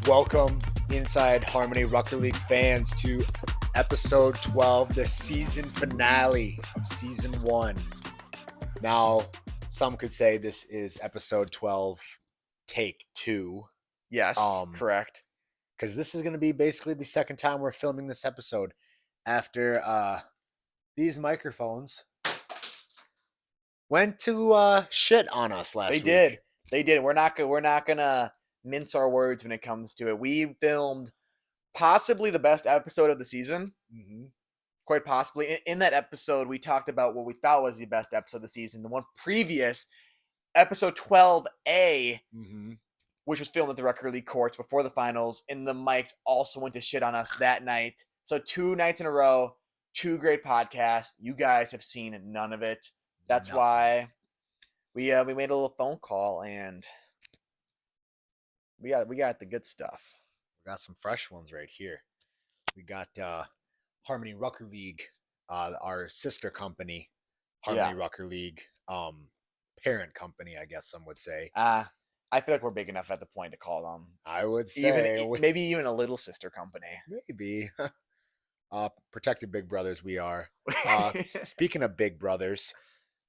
Welcome, Inside Harmony Rucker League fans, to episode 12, the season finale of season 1. Now, some could say this is episode 12, take 2. Yes, correct. Because this is going to be basically the second time we're filming this episode after these microphones went to shit on us last week. They did. We're not gonna mince our words when it comes to it. We filmed possibly the best episode of the season. Mm-hmm. Quite possibly. In that episode, we talked about what we thought was the best episode of the season. The one previous, episode 12A, which was filmed at the Rucker League courts before the finals, and the mics also went to shit on us that night. So 2 nights in a row, 2 great podcasts. You guys have seen none of it. That's why we made a little phone call, and we got the good stuff. We got some fresh ones right here. We got Harmony Rucker League, our sister company, Harmony Rucker League, parent company, I guess some would say. I feel like we're big enough at the point to call them. I would say maybe even a little sister company. Maybe. Protected big brothers we are. Speaking of big brothers,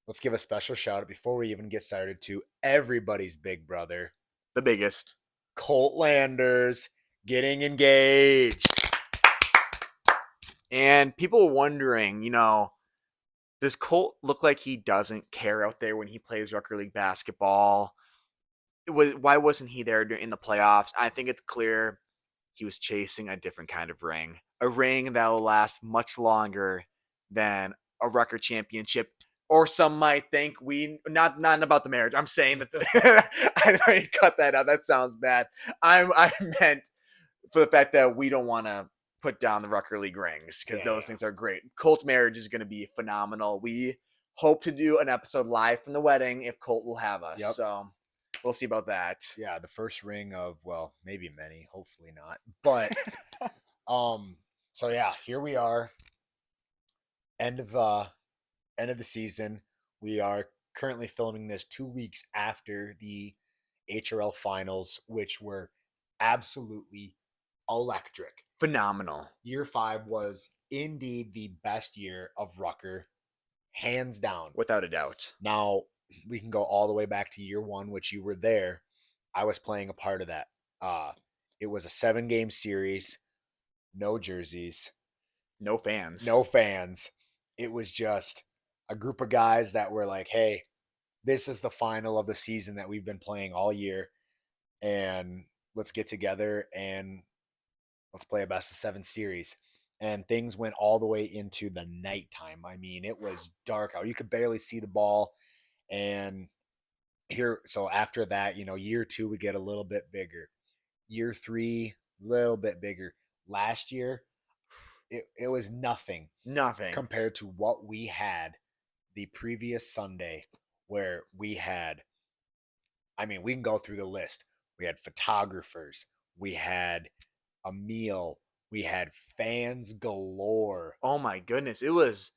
let's give a special shout out before we even get started to everybody's big brother. The biggest. Colt Landers getting engaged. And people were wondering, does Colt look like he doesn't care out there when he plays Rucker League basketball? Why wasn't he there in the playoffs? I think it's clear he was chasing a different kind of ring. A ring that will last much longer than a Rucker championship. Or some might think not about the marriage. I'm saying that I already cut that out. That sounds bad. I meant for the fact that we don't want to put down the Rucker League rings because those things are great. Colt's marriage is going to be phenomenal. We hope to do an episode live from the wedding if Colt will have us. Yep. So we'll see about that. Yeah, the first ring of, well, maybe many, hopefully not. But so yeah, here we are. End of the season. We are currently filming this 2 weeks after the iHRL finals, which were absolutely electric. Phenomenal. Year 5 was indeed the best year of Rucker, hands down. Without a doubt. Now, we can go all the way back to year 1, which you were there. I was playing a part of that. It was a 7-game series, no jerseys. No fans. It was just a group of guys that were like, hey, this is the final of the season that we've been playing all year, and let's get together and let's play a best of 7 series. And things went all the way into the nighttime. I mean, it was dark out. You could barely see the ball. And so after that, year 2 would get a little bit bigger. Year 3, a little bit bigger. Last year, it was nothing compared to what we had the previous Sunday, where we had, we can go through the list. We had photographers, we had a meal, we had fans galore. Oh my goodness, it was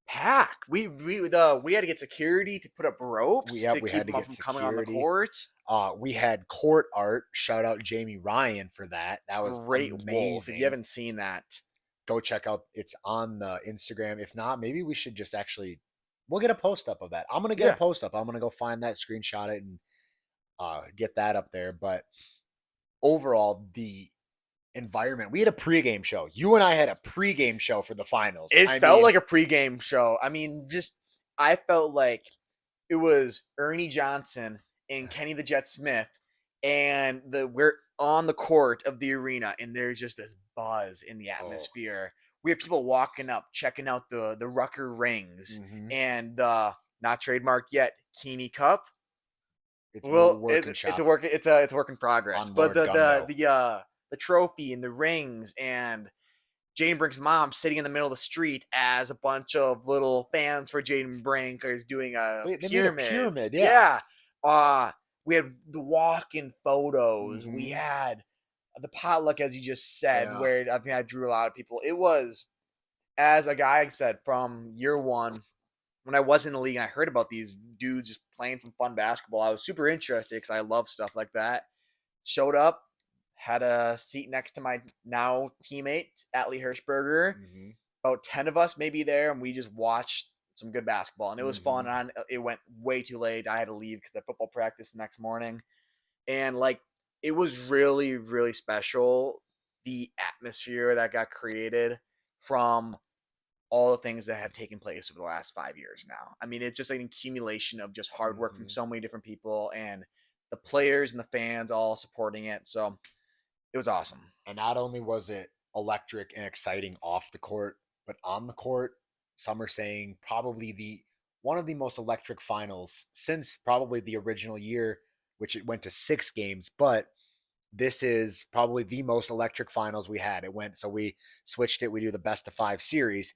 packed. We had to get security to put up ropes to keep them from coming on the court. We had court art. Shout out Jamie Ryan for that. That was great. Amazing. Wolf. If you haven't seen that, go check out. It's on the Instagram. If not, maybe we should just we'll get a post up of that. I'm gonna get a post up. I'm gonna go find that, screenshot it, and get that up there. But overall, the environment. We had a pregame show. You and I had a pregame show for the finals. It felt like a pregame show. I felt like it was Ernie Johnson and Kenny the Jet Smith, and we're on the court of the arena, and there's just this buzz in the atmosphere. We have people walking up, checking out the Rucker rings, and not trademarked yet, Keeney Cup. It's a work in progress. But the trophy and the rings, and Jaden Brink's mom sitting in the middle of the street as a bunch of little fans for Jaden Brink is doing a pyramid. Yeah. We had the walk-in photos. We had the potluck, as you just said, where I think I drew a lot of people. It was, as a guy said, from year 1, when I was in the league and I heard about these dudes just playing some fun basketball, I was super interested because I love stuff like that. Showed up, had a seat next to my now teammate, Atlee Hirschberger. Mm-hmm. About 10 of us maybe there, and we just watched some good basketball. And it was fun. Mm-hmm. And it went way too late. I had to leave because I had football practice the next morning. And like, it was really, really special. The atmosphere that got created from all the things that have taken place over the last 5 years now. I mean, it's just an accumulation of just hard work from Mm-hmm. so many different people and the players and the fans all supporting it. So it was awesome. And not only was it electric and exciting off the court, but on the court, some are saying probably the one of the most electric finals since probably the original year, which it went to 6 games. But this is probably the most electric finals we had. It went so we switched it. We do the best of 5 series,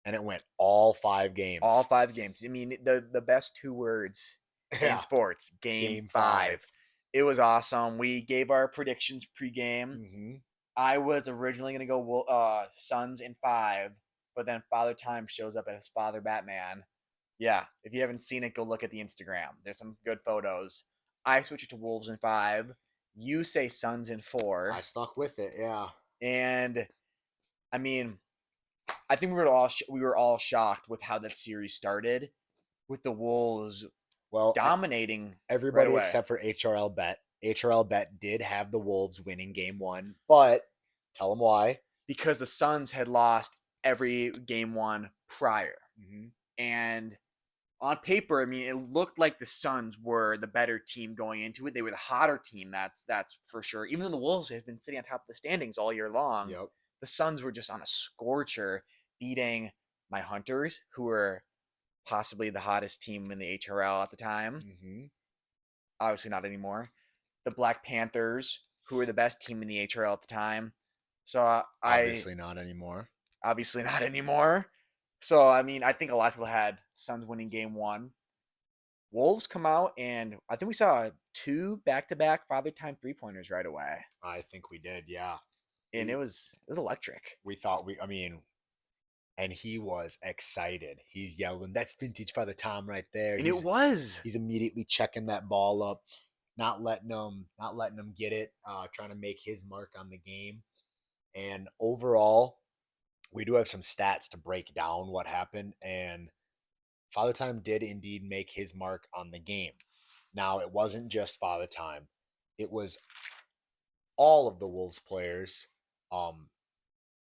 and it went all 5 games. All 5 games. I mean, the best 2 words in Yeah, sports, game game 5. five. It was awesome. We gave our predictions pregame. Mm-hmm. I was originally going to go Suns in 5, but then Father Time shows up as Father Batman. Yeah, if you haven't seen it, go look at the Instagram. There's some good photos. I switch it to Wolves in 5. You say Suns in 4. I stuck with it. Yeah. And I mean, I think we were all shocked with how that series started, with the Wolves Well, dominating right everybody away except for HRL Bet. HRL Bet did have the Wolves winning game 1, but tell them why. because the Suns had lost every game 1 prior. Mm-hmm. And on paper, I mean, it looked like the Suns were the better team going into it. They were the hotter team, that's for sure. Even though the Wolves have been sitting on top of the standings all year long, Yep. the Suns were just on a scorcher, beating my Hunters, who were possibly the hottest team in the HRL at the time. Mm-hmm. Obviously not anymore. The Black Panthers, who were the best team in the HRL at the time. So Obviously not anymore. obviously not anymore. So I mean, I think a lot of people had Suns winning game 1. Wolves come out, and I think we saw 2 back-to-back Father Time 3-pointers right away, I think we did. Yeah. and We it was electric. we thought we. I mean, and he was excited. He's yelling, "That's vintage Father Tom right there." And it was. He's immediately checking that ball up, not letting him get it, trying to make his mark on the game. And overall, we do have some stats to break down what happened. And Father Time did indeed make his mark on the game. Now, it wasn't just Father Time, it was all of the Wolves players um,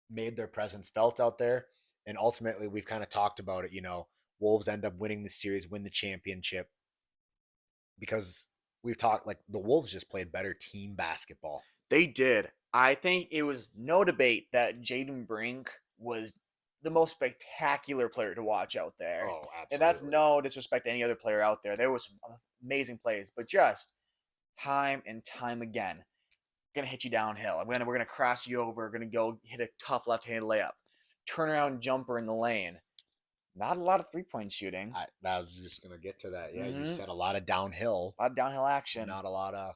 made their presence felt out there. And ultimately, we've kind of talked about it. Wolves end up winning the series, win the championship because we've talked like the Wolves just played better team basketball. They did. I think it was no debate that Jaden Brink was the most spectacular player to watch out there. Oh, And that's absolutely. no disrespect to any other player out there. There was some amazing plays, but just time and time again, gonna hit you downhill. We're gonna cross you over. We're gonna go hit a tough left-handed layup, turnaround jumper in the lane. Not a lot of 3-point shooting. I was just gonna get to that. Yeah, you Mm-hmm. said a lot of downhill, A lot of downhill action. not a lot of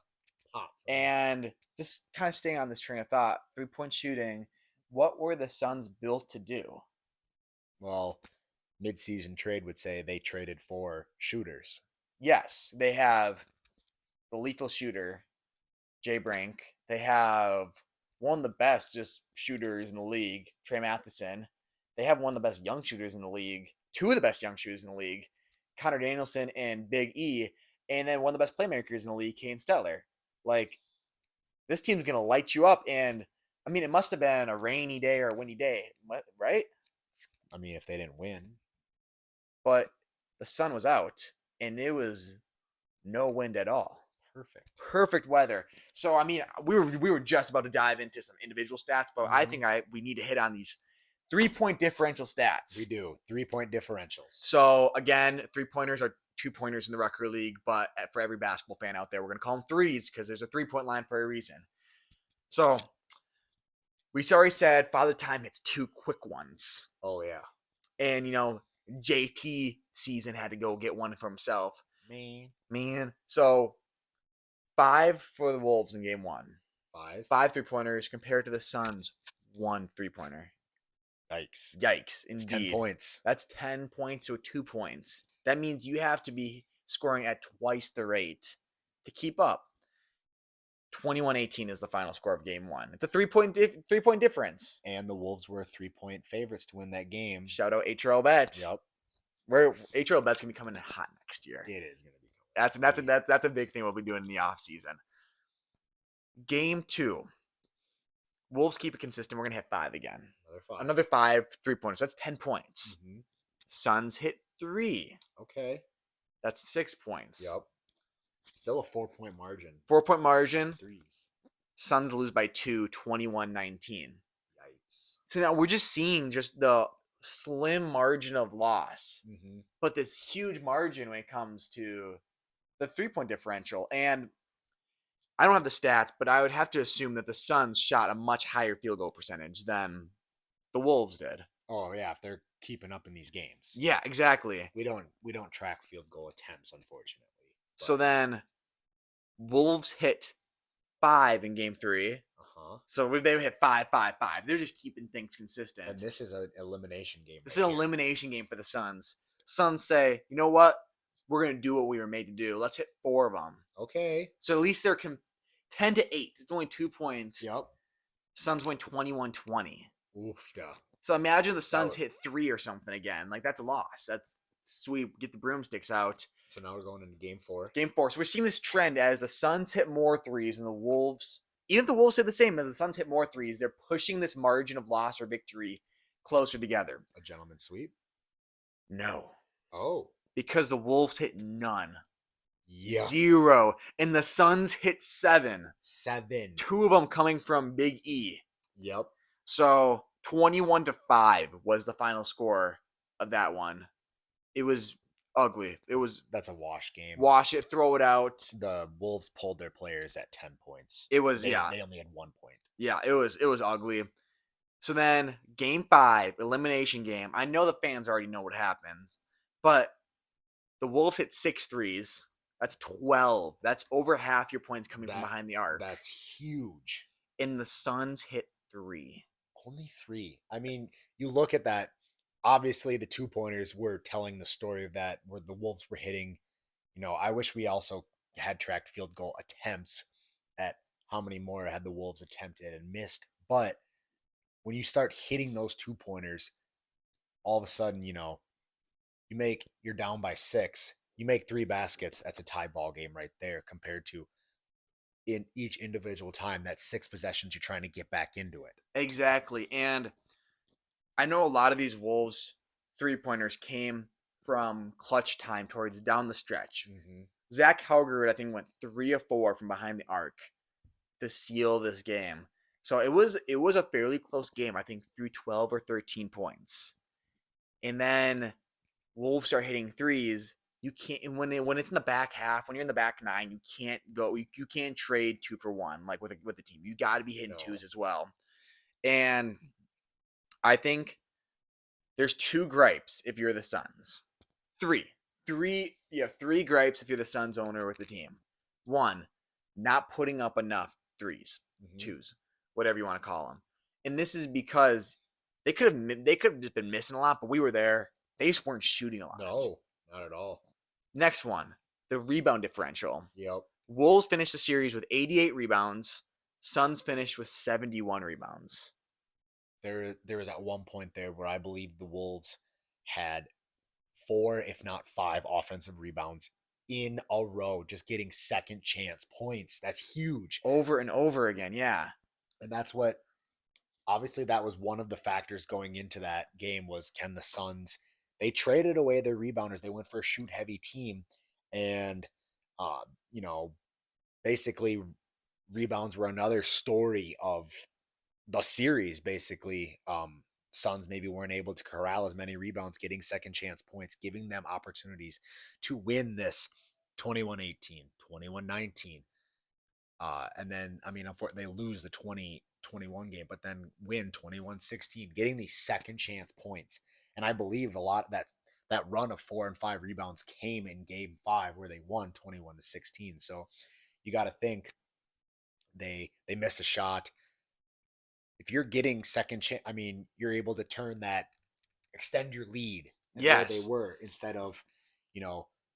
pop. And just kind of staying on this train of thought, 3-point shooting. What were the Suns built to do? Well, mid-season trade would say they traded for shooters. Yes, they have the lethal shooter, Jay Brink. They have one of the best just shooters in the league, Trey Matheson. They have one of the best young shooters in the league, 2 of the best young shooters in the league, Connor Danielson and Big E, and then one of the best playmakers in the league, Kane Stellar. Like, this team's gonna light you up, and I mean, it must have been a rainy day or a windy day, right? I mean, if they didn't win, But the sun was out, and it was no wind at all. perfect. Perfect weather. So I mean, we were just about to dive into some individual stats, but I think we need to hit on these 3-point differential stats. We do 3-point differentials. So again, 3-pointers are 2-pointers in the Rucker League, but for every basketball fan out there, we're gonna call them threes because there's a 3-point line for a reason. So we already said Father Time hits 2 quick ones, Oh yeah, and JT season had to go get one for himself. Man. So 5 for the Wolves in game 1. 5 3-pointers compared to the Suns, 1 3-pointer. Yikes! Yikes, It's indeed. 10 points. That's 10 points or 2 points. That means you have to be scoring at twice the rate to keep up. 21-18 is the final score of game 1. It's a 3-point difference. And the Wolves were 3-point favorites to win that game. Shout out HRL Bet. Yep. Where HRL Bet's gonna be coming in hot next year. It is going to be. That's a big thing we'll be doing in the offseason. Game 2. Wolves keep it consistent. We're gonna hit 5 again. Another 5 3-pointers. That's 10 points. Mm-hmm. Suns hit 3. Okay. That's 6 points. Yep. Still a 4-point margin. 4-point margin. Threes. Suns lose by 2, 21-19. Yikes. So now we're just seeing just the slim margin of loss, Mm-hmm. but this huge margin when it comes to the 3-point differential. And I don't have the stats, but I would have to assume that the Suns shot a much higher field goal percentage than the Wolves did. Oh yeah, if they're keeping up in these games. Yeah, exactly. We don't track field goal attempts, unfortunately. So then Wolves hit 5 in game 3. So they hit 5, 5, 5. They're just keeping things consistent. And this is an elimination game. This is an elimination game for the Suns. Suns say, you know what? We're going to do what we were made to do. Let's hit 4 of them. Okay. So at least they're 10-8. It's only 2 points. Yep. Suns win 21-20. Oof, yeah. So imagine the Suns hit 3 or something again. Like, that's a loss. That's sweet. Get the broomsticks out. So now we're going into game 4. Game 4. So we're seeing this trend as the Suns hit more threes and the Wolves, even if the Wolves hit the same, as the Suns hit more threes, they're pushing this margin of loss or victory closer together. A gentleman's sweep? No. Oh. Because the Wolves hit none. Yeah. 0. And the Suns hit 7. 7. 2 of them coming from Big E. Yep. So 21-5 was the final score of that one. It was ugly. That's a wash game. Wash it, throw it out. The Wolves pulled their players at 10 points. It was They only had 1 point. Yeah, it was ugly. So then game 5, elimination game. I know the fans already know what happened, but the Wolves hit 6 threes. That's 12. That's over half your points coming from behind the arc. That's huge. And the Suns hit 3. Only 3. I mean, you look at that. Obviously, the 2-pointers were telling the story of that, where the Wolves were hitting. I wish we also had tracked field goal attempts at how many more had the Wolves attempted and missed. But when you start hitting those 2-pointers, all of a sudden, you're down by 6. You make 3 baskets. That's a tie ball game right there, compared to in each individual time, that's 6 possessions you're trying to get back into it. Exactly. And I know a lot of these Wolves 3-pointers came from clutch time towards down the stretch. Mm-hmm. Zach Haugerud, I think, went 3 of 4 from behind the arc to seal this game. So it was a fairly close game, I think, through 12 or 13 points. And then Wolves start hitting threes. You can't, when it's in the back half, when you're in the back 9, you can't go. You can't trade 2 for 1 like with the team. You got to be hitting 2s as well. And I think there's 2 gripes if you're the Suns. 3. You have 3 gripes if you're the Suns owner with the team. 1, not putting up enough 3s, 2s, whatever you want to call them. And this is because they could have just been missing a lot, but we were there. They just weren't shooting a lot. No, not at all. Next one, the rebound differential. Yep. Wolves finished the series with 88 rebounds. Suns finished with 71 rebounds. There was at one point there where I believe the Wolves had 4, if not 5, offensive rebounds in a row, just getting second chance points. That's huge. Over and over again, yeah. And that's what, obviously, that was one of the factors going into that game was, can the Suns, they traded away their rebounders. They went for a shoot-heavy team. And, basically, rebounds were another story of the series, basically. Suns maybe weren't able to corral as many rebounds, getting second chance points, giving them opportunities to win this 21-18, 21-19. And then, unfortunately, they lose the 20-21 game, but then win 21-16, getting these second chance points. And I believe a lot of that run of 4 and 5 rebounds came in game 5 where they won 21-16. So you got to think they missed a shot. If you're getting second chance, you're able to turn that, extend your lead where they were, instead of,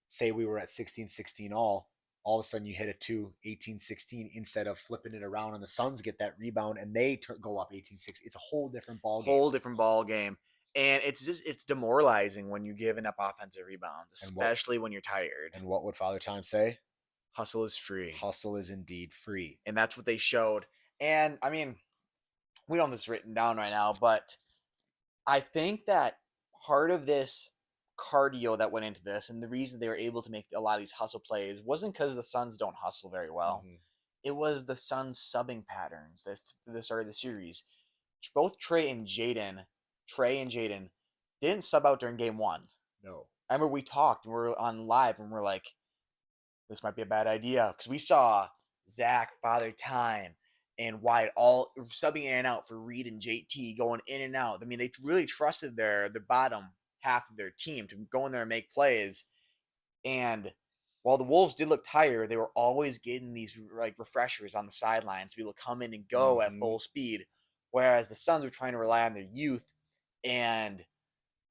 say we were at 16-16 all, all of a sudden you hit a 18-16 instead of flipping it around and the Suns get that rebound and they go up 18-16. It's a whole different ball game. Whole different ball game. And it's demoralizing when you're giving up offensive rebounds, especially when you're tired. And what would Father Time say? Hustle is free. Hustle is indeed free. And that's what they showed. And I mean, we don't have this written down right now, but I think that part of this cardio that went into this and the reason they were able to make a lot of these hustle plays wasn't because the Suns don't hustle very well. Mhm. It was the Suns subbing patterns that the start of the series. Both Trey and Jaden didn't sub out during game one. No. I remember we talked and we were on live and we're like, this might be a bad idea because we saw Zach, Father Time, and Wyatt all subbing in and out for Reed and JT going in and out. I mean, they really trusted their bottom half of their team to go in there and make plays. And while the Wolves did look tired, they were always getting these like refreshers on the sidelines to be able to come in and go at full speed. Whereas the Suns were trying to rely on their youth. And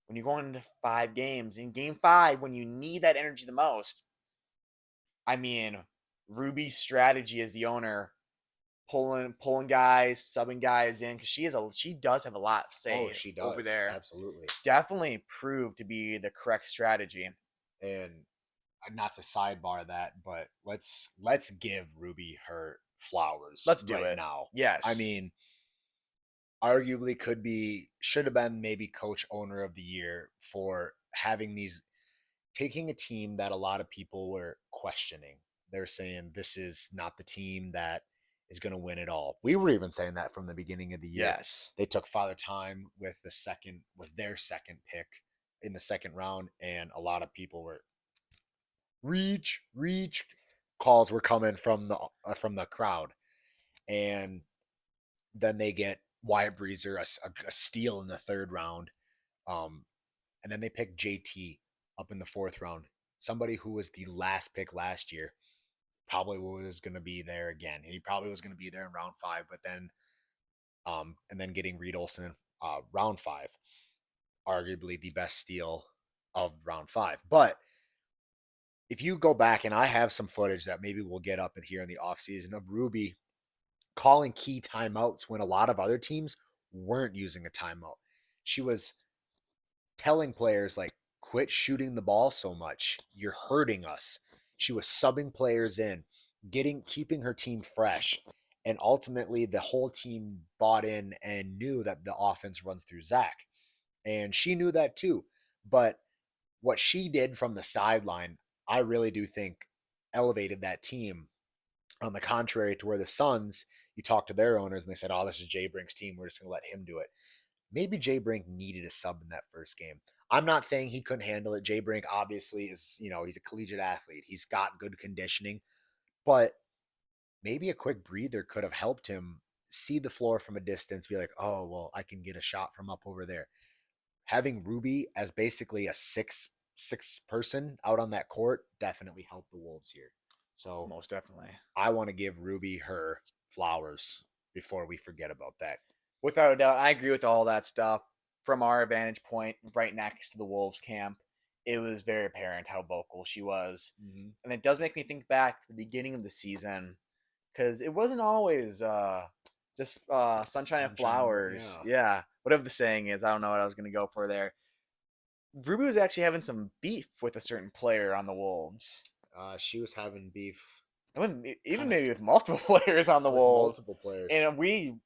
when you're going into 5 games, in game 5, when you need that energy the most, I mean, Ruby's strategy as the owner, pulling guys, subbing guys in, because she does have a lot of say she does. over there. Absolutely. Definitely proved to be the correct strategy. And not to sidebar that, but let's give Ruby her flowers. Let's do it now. Yes. I mean, arguably should have been maybe coach owner of the year for taking a team that a lot of people were questioning. They're saying this is not the team that is going to win it all. We were even saying that from the beginning of the year. Yes. They took Father Time with their second pick in the second round, and a lot of people were reach calls were coming from the crowd. And then they get Wyatt Breezer, a steal in the third round. And then they pick JT up in the fourth round. Somebody who was the last pick last year, probably was going to be there again. He probably was going to be there in round 5, but then, and then getting Reed Olson in round 5, arguably the best steal of round 5. But if you go back, and I have some footage that maybe we'll get up in here in the offseason of Ruby calling key timeouts when a lot of other teams weren't using a timeout. She was telling players like, quit shooting the ball so much. You're hurting us. She was subbing players in, keeping her team fresh. And ultimately the whole team bought in and knew that the offense runs through Zach. And she knew that too. But what she did from the sideline, I really do think elevated that team. On the contrary to where the Suns, you talk to their owners and they said, oh, this is Jay Brink's team. We're just going to let him do it. Maybe Jay Brink needed a sub in that first game. I'm not saying he couldn't handle it. Jay Brink obviously is, he's a collegiate athlete. He's got good conditioning. But maybe a quick breather could have helped him see the floor from a distance, be like, oh, well, I can get a shot from up over there. Having Ruby as basically a six person out on that court definitely helped the Wolves here. So most definitely, I want to give Ruby her flowers before we forget about that. Without a doubt, I agree with all that stuff. From our vantage point, right next to the Wolves camp, it was very apparent how vocal she was. Mm-hmm. And it does make me think back to the beginning of the season, because it wasn't always just sunshine and flowers. Yeah, whatever the saying is, I don't know what I was going to go for there. Ruby was actually having some beef with a certain player on the Wolves. She was having beef. Even maybe with multiple players on the Wolves. Multiple players. And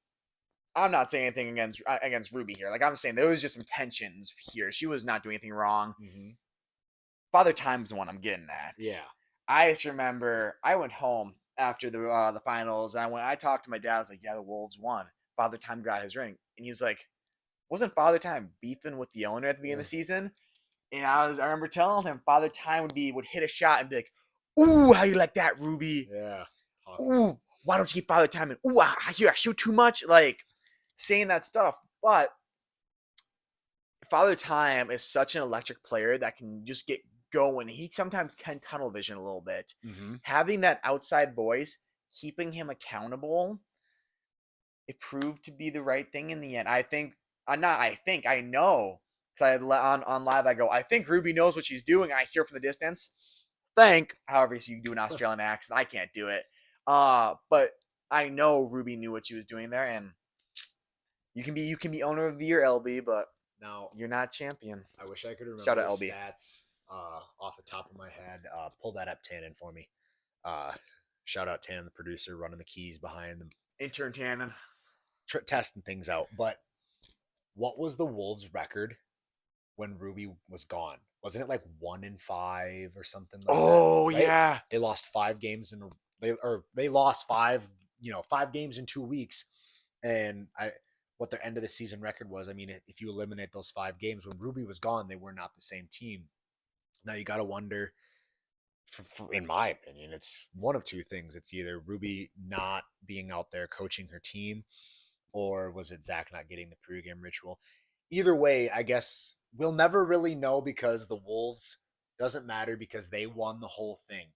I'm not saying anything against Ruby here. Like, I'm saying there was just some tensions here. She was not doing anything wrong. Mm-hmm. Father Time's the one I'm getting at. Yeah. I just remember I went home after the finals. And I talked to my dad. I was like, yeah, the Wolves won. Father Time got his ring. And he was like, wasn't Father Time beefing with the owner at the beginning of the season? And I remember telling him Father Time would hit a shot and be like, ooh, how you like that, Ruby? Yeah. Ooh, why don't you keep Father Time in? Ooh, I shoot too much. Like, saying that stuff. But Father Time is such an electric player that can just get going. He sometimes can tunnel vision a little bit. Mm-hmm. Having that outside voice, keeping him accountable, it proved to be the right thing in the end. I know. Because on live, I go, I think Ruby knows what she's doing. I hear from the distance. think. However, so you can do an Australian accent. I can't do it. But I know Ruby knew what she was doing there, and you can be owner of the year, LB, but Now, you're not champion. I wish I could Shout remember out the LB. stats off the top of my head. Pull that up, Tannen, for me. Uh, Shout out Tannen, the producer, running the keys behind them, Intern Tannen. testing things out. But what was the Wolves' record when Ruby was gone? Wasn't it like 1-5 or something like that? Oh Right? yeah. They lost 5 games they lost 5 games in 2 weeks. And what their end of the season record was. I mean, if you eliminate those 5 games when Ruby was gone, they were not the same team. Now you got to wonder, in my opinion, it's one of two things. It's either Ruby not being out there coaching her team, or was it Zach not getting the pregame ritual? Either way, I guess we'll never really know because the Wolves doesn't matter because they won the whole thing.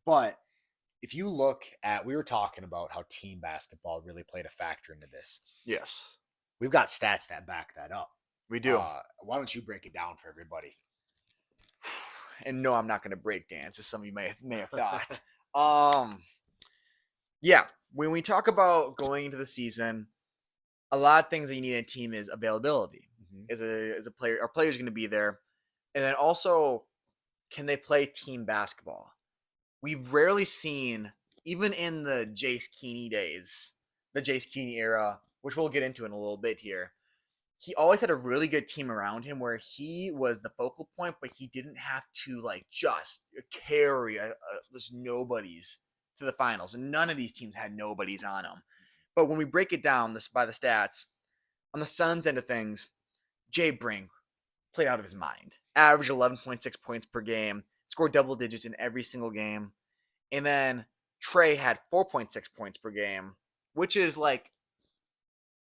But if you look at, we were talking about how team basketball really played a factor into this. Yes, We've got stats that back that up. we do. Why don't you break it down for everybody? And no, I'm not going to break dance, as some of you may have thought. Yeah, when we talk about going into the season, a lot of things that you need in a team is availability. Is a player, our player's going to be there, and then also, can they play team basketball? We've rarely seen, even in the Jace Keeney days, the Jace Keeney era, which we'll get into in a little bit here. He always had a really good team around him where he was the focal point, but he didn't have to like just carry just nobodies to the finals. And none of these teams had nobodies on them. But when we break it down this by the stats, on the Suns end of things, Jay Brink played out of his mind. Averaged 11.6 points per game, scored double digits in every single game. And then Trey had 4.6 points per game, which is like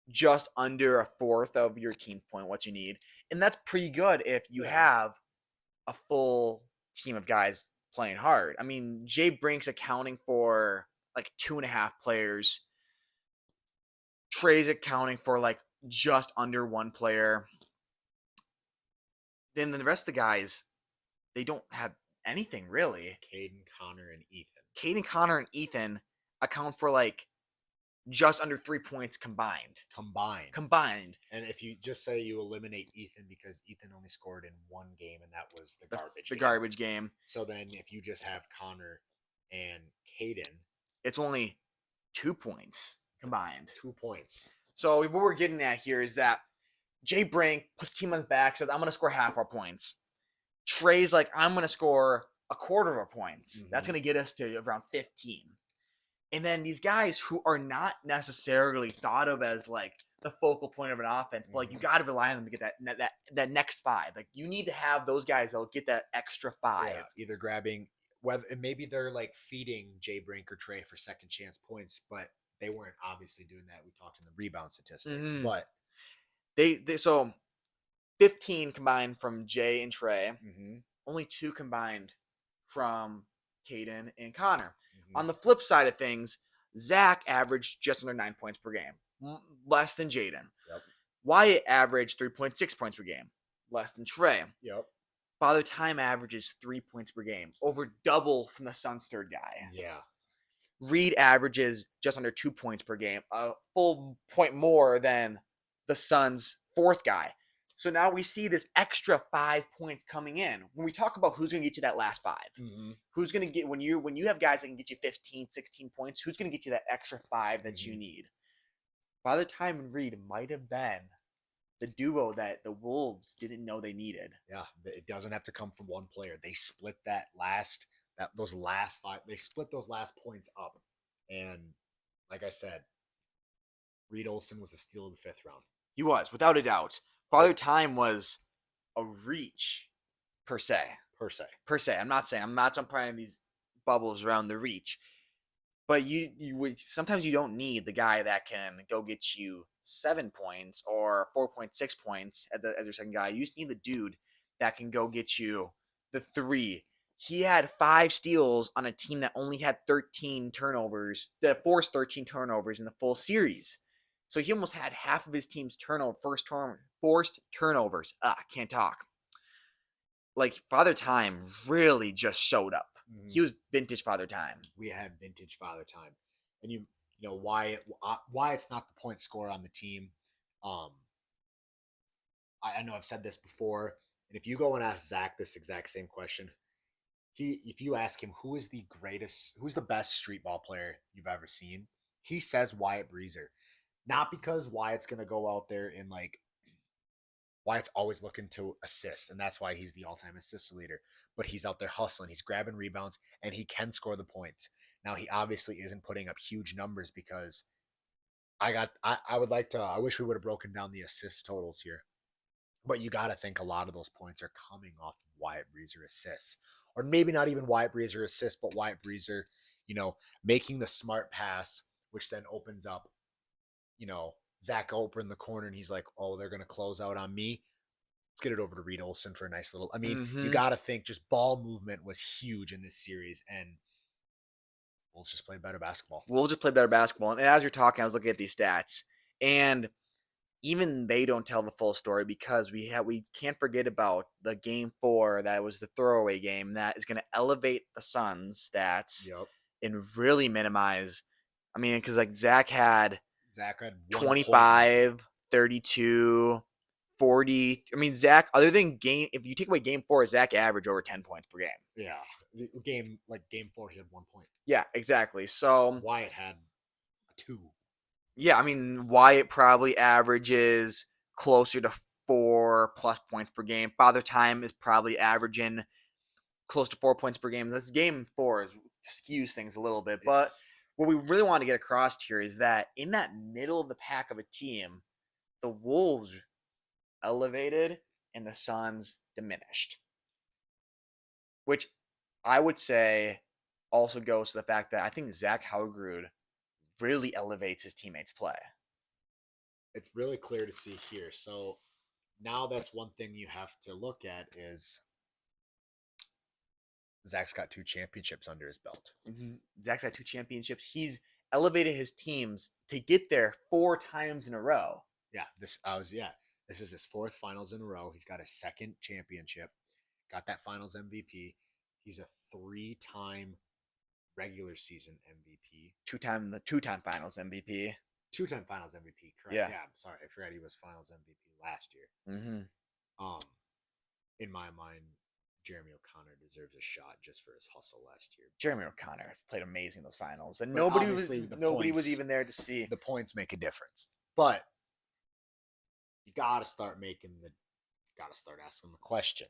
just under a fourth of your team point, what you need. And that's pretty good if you have a full team of guys playing hard. I mean, Jay Brink's accounting for like 2.5 players. Trey's accounting for like just under one player. Then the rest of the guys, they don't have anything really. Caden, Connor, and Ethan. Caden, Connor, and Ethan account for like just under 3 points combined. Combined. And if you just say you eliminate Ethan because Ethan only scored in one game, and that was the garbage game. So then if you just have Connor and Caden, it's only 2 points combined. 2 points. So what we're getting at here is that Jay Brink puts the team on his back, says, I'm going to score half our points. Trey's like, I'm going to score a quarter of our points. Mm-hmm. That's going to get us to around 15. And then these guys who are not necessarily thought of as like the focal point of an offense, but like you got to rely on them to get that next 5. Like you need to have those guys that'll get that extra 5. Yeah, either grabbing, whether maybe they're like feeding Jay Brink or Trey for second chance points, but they weren't obviously doing that. We talked in the rebound statistics, but they so 15 combined from Jay and Trey, only 2 combined from Caden and Connor. On the flip side of things, Zach averaged just under 9 points per game, less than Jaden. Yep. Wyatt averaged 3.6 points per game, less than Trey. Yep. Father Time averages 3 points per game, over double from the Suns' third guy. Yeah. Reed averages just under 2 points per game, a full point more than the Suns' fourth guy. So now we see this extra 5 points coming in. When we talk about who's going to get you that last 5, who's going to get, when you have guys that can get you 15, 16 points, who's going to get you that extra 5 that you need? Father Time and Reed might have been the duo that the Wolves didn't know they needed. Yeah, it doesn't have to come from one player. They split those last 5. They split those last points up, and like I said, Reed Olson was the steal of the 5th round. He was, without a doubt. Father Time was a reach, per se. I'm not playing these bubbles around the reach. But you sometimes you don't need the guy that can go get you 7 points or 4.6 points as your second guy. You just need the dude that can go get you the 3. He had 5 steals on a team that only had 13 turnovers, that forced 13 turnovers in the full series. So he almost had half of his team's forced turnovers. Can't talk. Like, Father Time really just showed up. He was vintage Father Time. We had vintage Father Time, and you know why it's not the point scorer on the team. I know I've said this before, and if you go and ask Zach this exact same question, if you ask him who's the best street ball player you've ever seen, he says Wyatt Breezer. Not because Wyatt's gonna go out there and like Wyatt's always looking to assist, and that's why he's the all-time assist leader. But he's out there hustling, he's grabbing rebounds, and he can score the points. Now he obviously isn't putting up huge numbers because I wish we would have broken down the assist totals here. But you got to think a lot of those points are coming off of Wyatt Breezer assists. Or maybe not even Wyatt Breezer assists, but Wyatt Breezer, making the smart pass, which then opens up, Zach Oper in the corner, and he's like, oh, they're going to close out on me. Let's get it over to Reed Olson for a nice little. I mean, you got to think just ball movement was huge in this series, and Wolves just played better basketball. And as you're talking, I was looking at these stats, and even they don't tell the full story because we can't forget about the game 4 that was the throwaway game that is going to elevate the Suns stats and really minimize. I mean, because like Zach had 25, 32, 40. I mean, Zach, other than if you take away game 4, Zach averaged over 10 points per game. Yeah. Game 4, he had 1 point. Yeah, exactly. So Wyatt had 2. Yeah, I mean, Wyatt probably averages closer to 4+ points per game. Father Time is probably averaging close to 4 points per game. This game 4 skews things a little bit. But what we really want to get across here is that in that middle of the pack of a team, the Wolves elevated and the Suns diminished. Which I would say also goes to the fact that I think Zach Haugrud really elevates his teammates' play. It's really clear to see here. So now that's one thing you have to look at is Zach's got 2 championships under his belt. Zach's got 2 championships. He's elevated his teams to get there 4 times in a row. Yeah, this is his 4th finals in a row. He's got his 2nd championship. Got that finals MVP. He's a 3-time regular season MVP. 2-time finals MVP. 2-time finals MVP, correct? Yeah. I'm sorry, I forgot he was finals MVP last year. In my mind, Jeremy O'Connor deserves a shot just for his hustle last year. Jeremy O'Connor played amazing in those finals, and nobody was even there to see. The points make a difference, but you gotta start asking the question: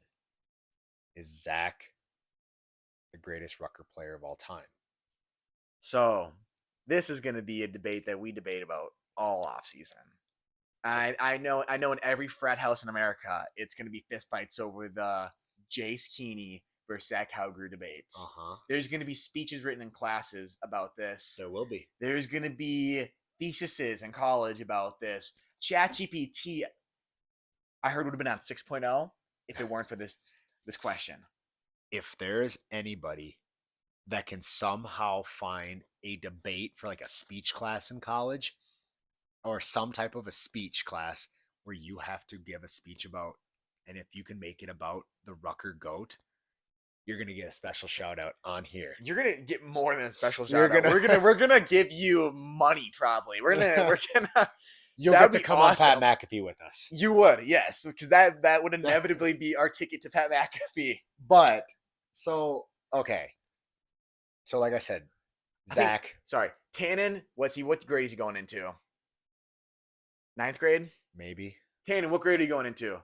is Zach the greatest Rucker player of all time? So this is going to be a debate that we debate about all offseason. I know in every frat house in America, it's going to be fistfights over the Jace Keeney versus Zach Haugrud debates. There's going to be speeches written in classes about this. There will be. There's going to be theses in college about this. ChatGPT, I heard, would have been on 6.0 if it weren't for this question. If there's anybody that can somehow find a debate for like a speech class in college or some type of a speech class where you have to give a speech about, and if you can make it about the Rucker GOAT, you're going to get a special shout out on here. You're going to get more than a special shout out. We're going to give you money probably. We're going to You'll get to come on Pat McAfee with us. You would, yes, because that would inevitably be our ticket to Pat McAfee. But so okay. So like I said, Zach. Tannen, what grade is he going into? 9th grade? Maybe. Tannen, what grade are you going into?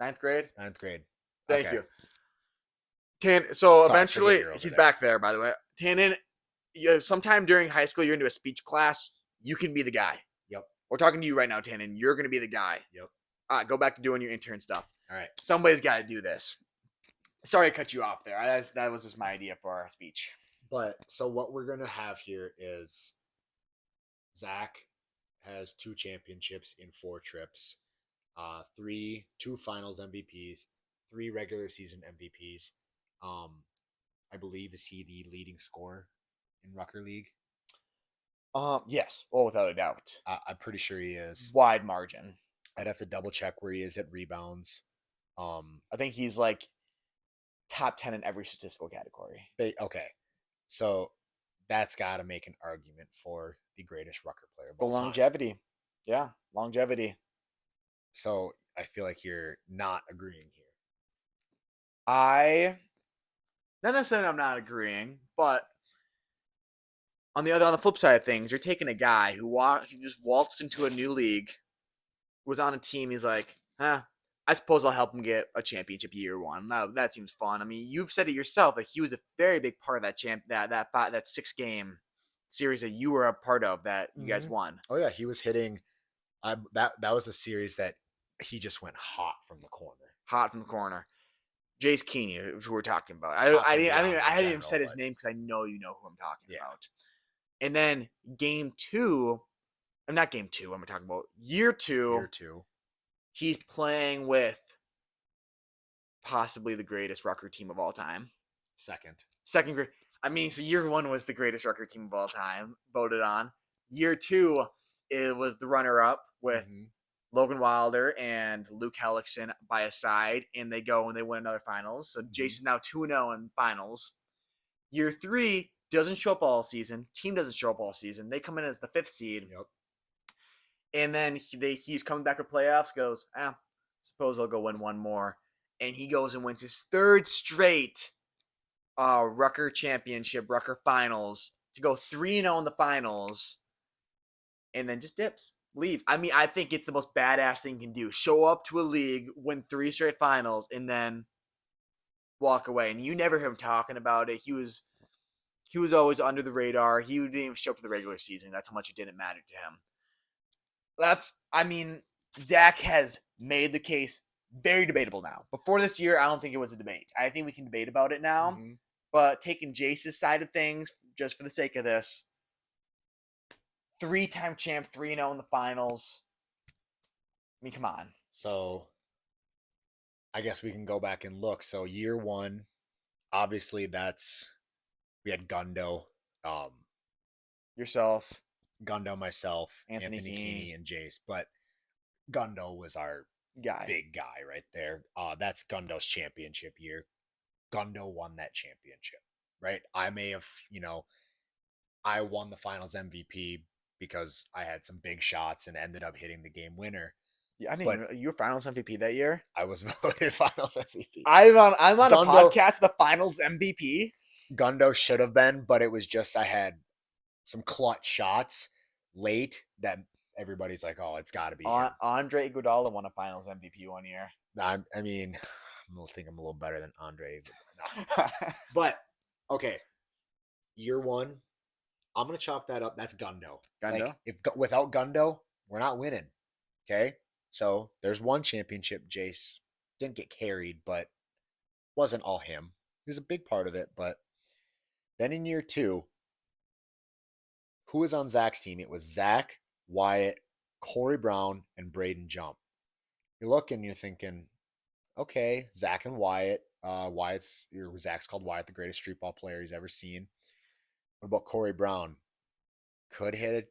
9th grade? 9th grade. Thank you. So eventually, he's back there, by the way. Tannen, sometime during high school, you're into a speech class. You can be the guy. Yep. We're talking to you right now, Tannen. You're going to be the guy. Yep. All right, go back to doing your intern stuff. All right. Somebody's got to do this. Sorry I cut you off there. That was just my idea for our speech. But so what we're going to have here is Zach has 2 championships in 4 trips, 2 finals MVPs, 3 regular season MVPs. I believe, is he the leading scorer in Rucker League? Yes. Well, without a doubt. I'm pretty sure he is. Wide margin. I'd have to double check where he is at rebounds. I think he's like top 10 in every statistical category. Okay, so that's got to make an argument for the greatest Rucker player of The all time. longevity. Yeah, longevity. So I feel like you're not agreeing here. I not necessarily I'm not agreeing, but on the flip side of things, you're taking a guy who just waltzed into a new league, was on a team. He's like, I suppose I'll help him get a championship year one. That seems fun. I mean, you've said it yourself that he was a very big part of that 6 game series that you were a part of that you guys won. Oh yeah, he was hitting. That was a series that he just went hot from the corner. Hot from the corner. Jace Keeney, who we're talking about. I hadn't even said his name because I know you know who I'm talking about. And then not game two. I'm talking about year two. He's playing with possibly the greatest Rucker team of all time. Second grade. I mean, so year one was the greatest Rucker team of all time, voted on. Year two, it was the runner-up with Logan Wilder and Luke Hellickson by his side, and they go and they win another finals. So Jason's now 2-0 in finals. Year three doesn't show up all season. Team doesn't show up all season. They come in as the 5th seed. Yep. And then he's coming back for playoffs, goes, suppose I'll go win one more. And he goes and wins his 3rd straight Rucker championship, Rucker finals, to go 3-0 in the finals, and then just dips, leaves. I mean, I think it's the most badass thing you can do. Show up to a league, win 3 straight finals, and then walk away. And you never hear him talking about it. He was always under the radar. He didn't even show up to the regular season. That's how much it didn't matter to him. Zach has made the case very debatable now. Before this year, I don't think it was a debate. I think we can debate about it now. But taking Jace's side of things, just for the sake of this, 3-time champ, 3-0 in the finals. I mean, come on. So I guess we can go back and look. So year one, obviously we had Gundo, Yourself. Gundo, myself, Anthony Keeney, and Jace. But Gundo was our big guy right there. That's Gundo's championship year. Gundo won that championship, right? I may have, I won the finals MVP because I had some big shots and ended up hitting the game winner. Yeah, I didn't even, you were finals MVP that year? I was voted finals MVP. I'm on a podcast, the finals MVP. Gundo should have been, but it was just I had some clutch shots late that everybody's like, oh, it's got to be him. Andre Iguodala won a finals MVP one year. I mean, I think I'm a little better than Andre. No. But, okay, year one, I'm going to chalk that up. That's Gundo. Like, without Gundo, we're not winning, okay? So there's one championship. Jace didn't get carried, but wasn't all him. He was a big part of it. But then in year two, who was on Zach's team? It was Zach, Wyatt, Corey Brown, and Braden Jump. You look and you're thinking, okay, Zach and Wyatt. Zach's called Wyatt the greatest street ball player he's ever seen. What about Corey Brown? Could hit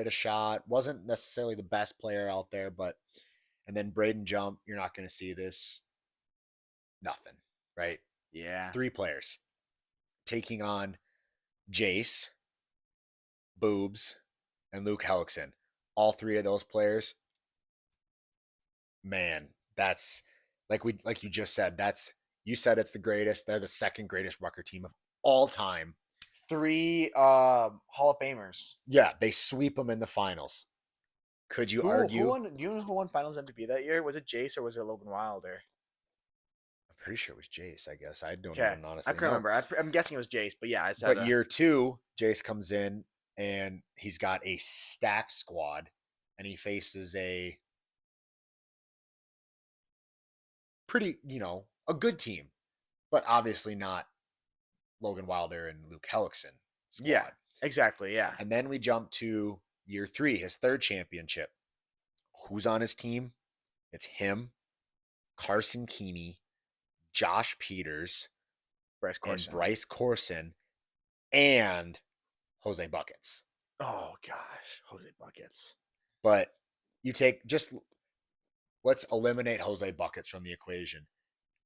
a shot. Wasn't necessarily the best player out there, but and then Braden Jump, you're not going to see this. Nothing, right? Yeah. 3 players taking on Jace, Boobs, and Luke Hellickson. All 3 of those players, man, that's like you just said. You said it's the greatest. They're the 2nd greatest Rucker team of all time. 3 Hall of Famers. Yeah, they sweep them in the finals. Could you argue? Do you know who won Finals MVP that year? Was it Jace or was it Logan Wilder? I'm pretty sure it was Jace. I guess I don't even honestly. I can't remember. I'm guessing it was Jace, but yeah, I said. But that. Year two, Jace comes in and he's got a stacked squad, and he faces a pretty, a good team, but obviously not Logan Wilder and Luke Hellickson squad. Yeah, exactly. Yeah. And then we jump to year 3, his 3rd championship. Who's on his team? It's him, Carson Keeney, Josh Peters, Bryce Corson, and Jose Buckets. Oh gosh, Jose Buckets. But let's eliminate Jose Buckets from the equation.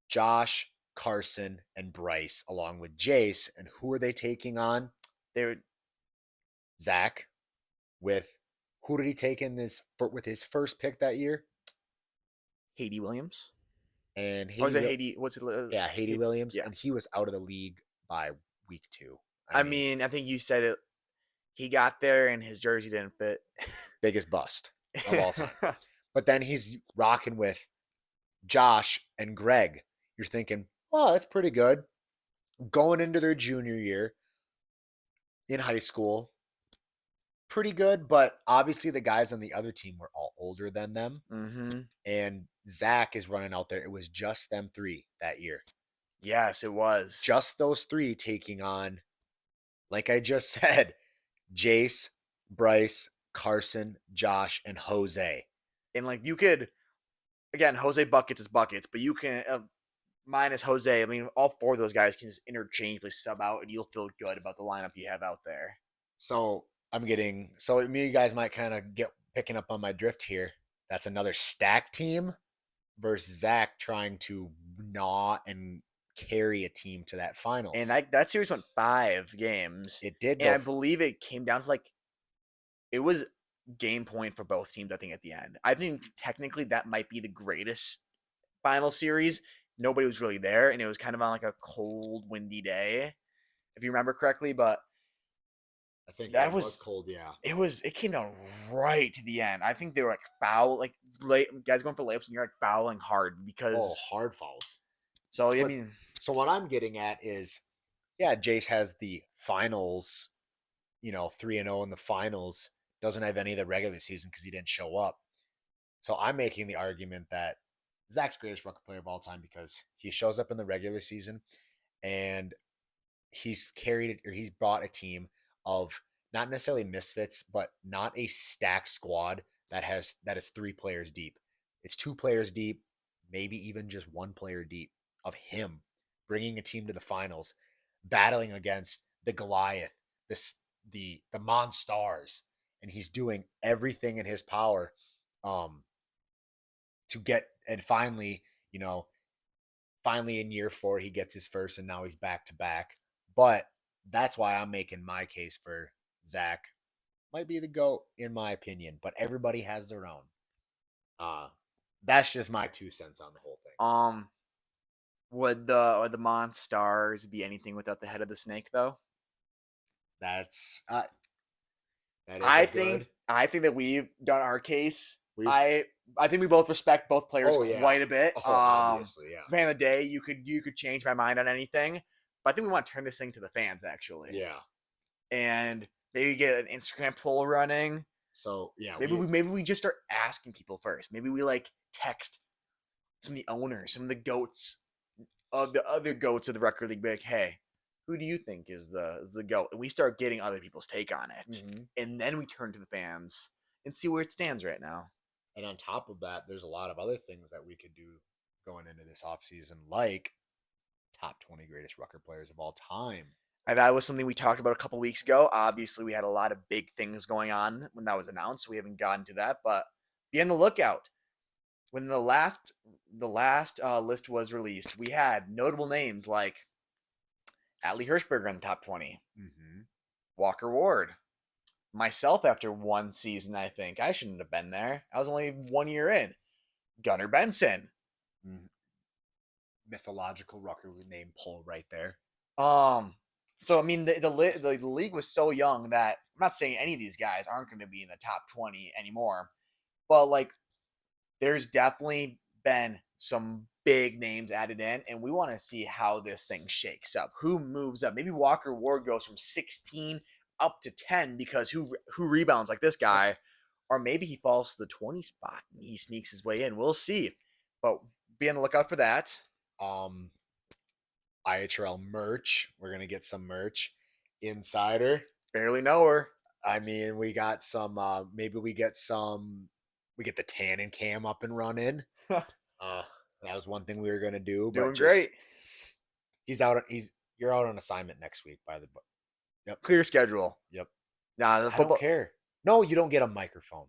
Josh, Carson, and Bryce, along with Jace. And who are they taking on? They're Zach. With who did he take with his first pick that year? Haiti Williams. And Or was it Haiti? What's it? Yeah, Haiti Williams, Yeah. and he was out of the league by week 2. I mean, I think you said it. He got there and his jersey didn't fit. Biggest bust of all time. But then he's rocking with Josh and Greg. You're thinking, oh, that's pretty good. Going into their junior year in high school, pretty good. But obviously, the guys on the other team were all older than them. Mm-hmm. And Zach is running out there. It was just them 3 that year. Yes, it was. Just those 3 taking on, like I just said, Jace, Bryce, Carson, Josh, and Jose. And like you could, again, Jose buckets is buckets, but you can minus Jose. I mean, all 4 of those guys can just interchangeably sub out, and you'll feel good about the lineup you have out there. So you guys might kind of get picking up on my drift here. That's another stack team versus Zach trying to gnaw and carry a team to that finals. And that series went 5 games. It did, and I believe it came down to it was game point for both teams. I think at the end, I think technically that might be the greatest final series. Nobody was really there, and it was kind of on a cold, windy day, if you remember correctly. But I think that it was cold. Yeah, it came down right to the end. I think they were foul, guys going for layups, and you're fouling hard because hard fouls. So so what I'm getting at is, yeah, Jace has the finals, 3-0 in the finals. Doesn't have any of the regular season because he didn't show up. So I'm making the argument that Zach's greatest Rucker player of all time because he shows up in the regular season and he's brought a team of not necessarily misfits, but not a stacked squad that is 3 players deep. It's 2 players deep, maybe even just 1 player deep of him bringing a team to the finals, battling against the Goliath, the Monstars, and he's doing everything in his power to get, and finally in year 4 he gets his first, and now he's back to back. But that's why I'm making my case for Zach. Might be the GOAT in my opinion, but everybody has their own. That's just my 2 cents on the whole thing. Would the Monstars be anything without the head of the snake though? That's I think that we've done our case. I think we both respect both players quite a bit. Obviously, yeah. Man of the day, you could change my mind on anything, but I think we want to turn this thing to the fans actually. Yeah. And maybe get an Instagram poll running. So yeah, maybe we just start asking people first. Maybe we text some of the owners, some of the goats of the other goats of the Rucker League, be like, hey, who do you think is the GOAT? And we start getting other people's take on it. Mm-hmm. And then we turn to the fans and see where it stands right now. And on top of that, there's a lot of other things that we could do going into this offseason, like top 20 greatest Rucker players of all time. And that was something we talked about a couple weeks ago. Obviously, we had a lot of big things going on when that was announced. So we haven't gotten to that, but be on the lookout. When the last list was released, we had notable names like Adley Hirschberger in the top 20, mm-hmm. Walker Ward, myself after 1 season. I think I shouldn't have been there. I was only 1 year in. Gunnar Benson, mythological Rucker name pull right there. So I mean, the league was so young that I'm not saying any of these guys aren't going to be in the top 20 anymore, but there's definitely been some big names added in, and we want to see how this thing shakes up. Who moves up? Maybe Walker Ward goes from 16 up to 10 because who rebounds like this guy, or maybe he falls to the 20 spot and he sneaks his way in. We'll see, but be on the lookout for that. iHRL merch. We're gonna get some merch. Insider. Barely know her. I mean, we got some. Maybe we get some. We get the tanning cam up and running. That was one thing we were gonna do. Doing great. You're out on assignment next week. By the way. Yep. Clear schedule. Yep. Nah, I don't care. No, you don't get a microphone.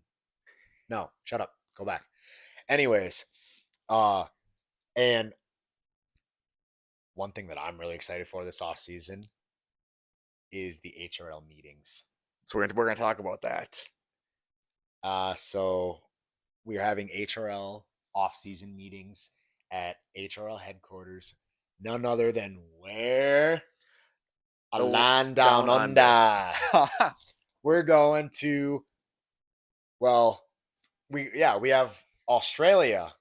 No, shut up. Go back. Anyways, and one thing that I'm really excited for this off season is the HRL meetings. So we're gonna talk about that. So we're having HRL off-season meetings at HRL headquarters. None other than where? A land down under. We're going to, well, we have Australia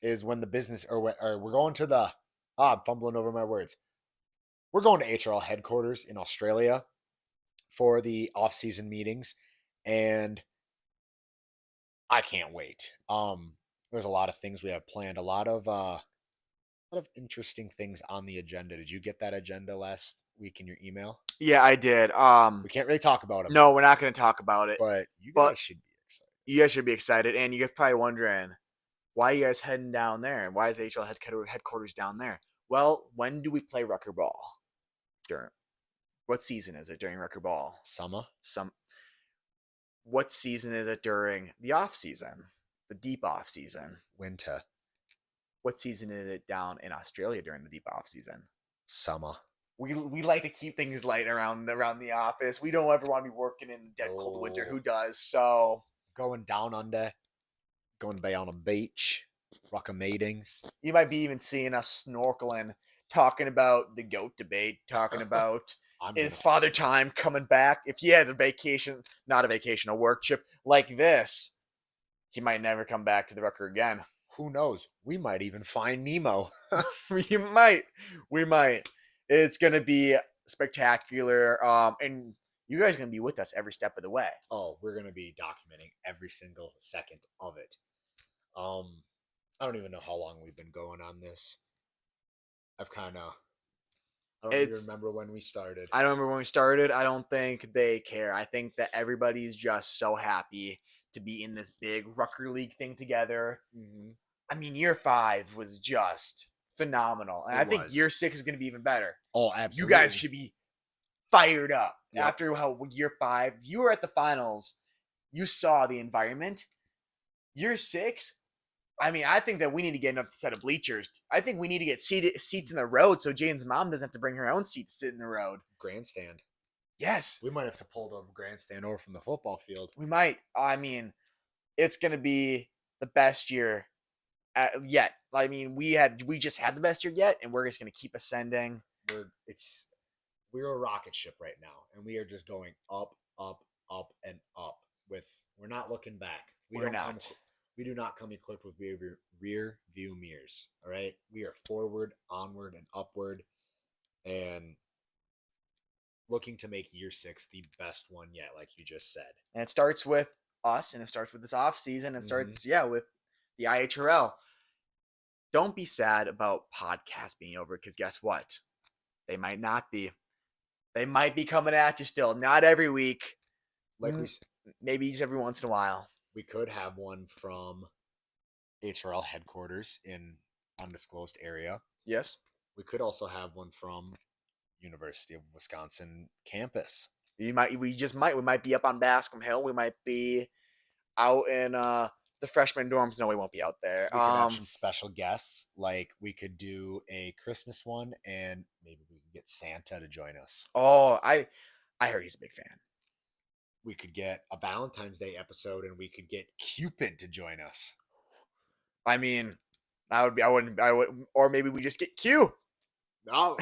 is when the business, or we're going to the, I'm fumbling over my words. We're going to HRL headquarters in Australia for the off-season meetings, and I can't wait. There's a lot of things we have planned, a lot of interesting things on the agenda. Did you get that agenda last week in your email? Yeah, I did. We can't really talk about them. No, we're not going to talk about it. But you guys should be excited. You guys should be excited, and you're probably wondering, why are you guys heading down there? And why is HL headquarters down there? Well, when do we play Rucker Ball? What season is it during Rucker Ball? Summer. What season is it during the off season? The deep off season. Winter. What season is it down in Australia during the deep off season? Summer. We like to keep things light around the office. We don't ever want to be working in the dead cold winter. Who does? So going down under, going to be on a beach, Rucker meetings. You might be even seeing us snorkeling, talking about the GOAT debate, talking about is Father Time coming back. If he had a vacation, not a vacation, a work trip like this, he might never come back to the Rucker again. Who knows? We might even find Nemo. We might. It's going to be spectacular. And you guys are going to be with us every step of the way. Oh, we're going to be documenting every single second of it. I don't even know how long we've been going on this. I don't even remember when we started. I don't remember when we started. I don't think they care. I think that everybody's just so happy to be in this big Rucker League thing together. Mm-hmm. I mean, year 5 was just phenomenal. And I think year 6 is going to be even better. Oh, absolutely. You guys should be fired up. Yep. After how year 5, you were at the finals. You saw the environment. Year 6, I mean, I think that we need to get another set of bleachers. I think we need to get seats in the road so Jane's mom doesn't have to bring her own seat to sit in the road. Grandstand. Yes. We might have to pull the grandstand over from the football field. We might. I mean, it's going to be the best year yet. I mean, we just had the best year yet, and we're just going to keep ascending. We're a rocket ship right now, and we are just going up, up, up, and up. We're not looking back. We do not come equipped with rear view mirrors. All right, we are forward, onward, and upward, and looking to make year 6 the best one yet, like you just said. And it starts with us, and it starts with this off season, and starts with the iHRL. Don't be sad about podcasts being over, because guess what? They might not be. They might be coming at you still. Not every week. Maybe just every once in a while. We could have one from HRL headquarters in undisclosed area. Yes. We could also have one from University of Wisconsin campus. We might be up on Bascom Hill. We might be out in the freshman dorms. No, we won't be out there. We could have some special guests. Like we could do a Christmas one, and maybe we could get Santa to join us. Oh, I heard he's a big fan. We could get a Valentine's Day episode, and we could get Cupid to join us. I mean, I wouldn't, or maybe we just get Q. No,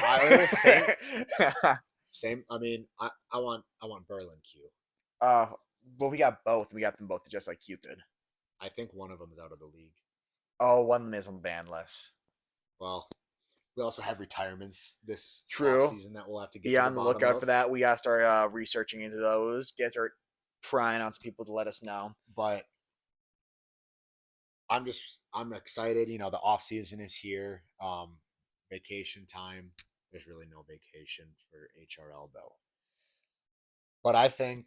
same. I mean, I want Berlin Q. Well, we got both. We got them both just like Cupid. I think one of them is out of the league. Oh, one of them is on the ban list. Well, we also have retirements this season that we'll have to get. Be on the lookout for that. We gotta start researching into those. Start prying on some people to let us know. But I'm excited. You know, the off season is here. Vacation time. There's really no vacation for HRL though. But I think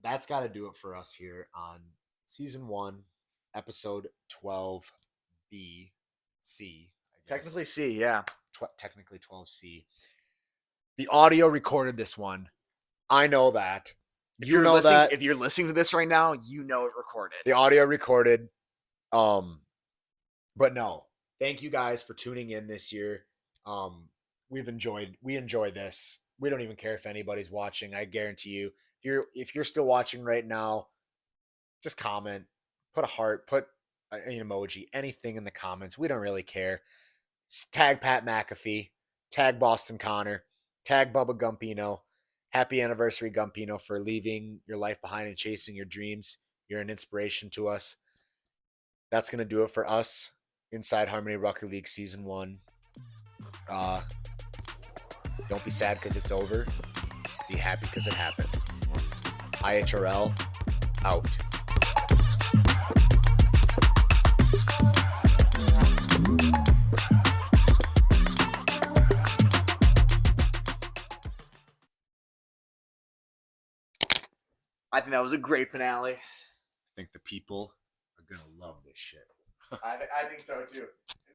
that's got to do it for us here on season 1, episode 12B, C. Technically C, yeah. Technically 12C. The audio recorded this one. I know that. If you're listening to this right now, you know it recorded. The audio recorded. But no. Thank you guys for tuning in this year. we enjoy this. We don't even care if anybody's watching. I guarantee you, if you're still watching right now, just comment, put a heart, put an emoji, anything in the comments. We don't really care. Tag Pat McAfee, tag Boston Connor, tag Bubba Gumpino. Happy anniversary, Gumpino, for leaving your life behind and chasing your dreams. You're an inspiration to us. That's going to do it for us inside Harmony Rucker League Season 1. Don't be sad because it's over. Be happy because it happened. iHRL out. I think that was a great finale. I think the people are going to love this shit. I think so too.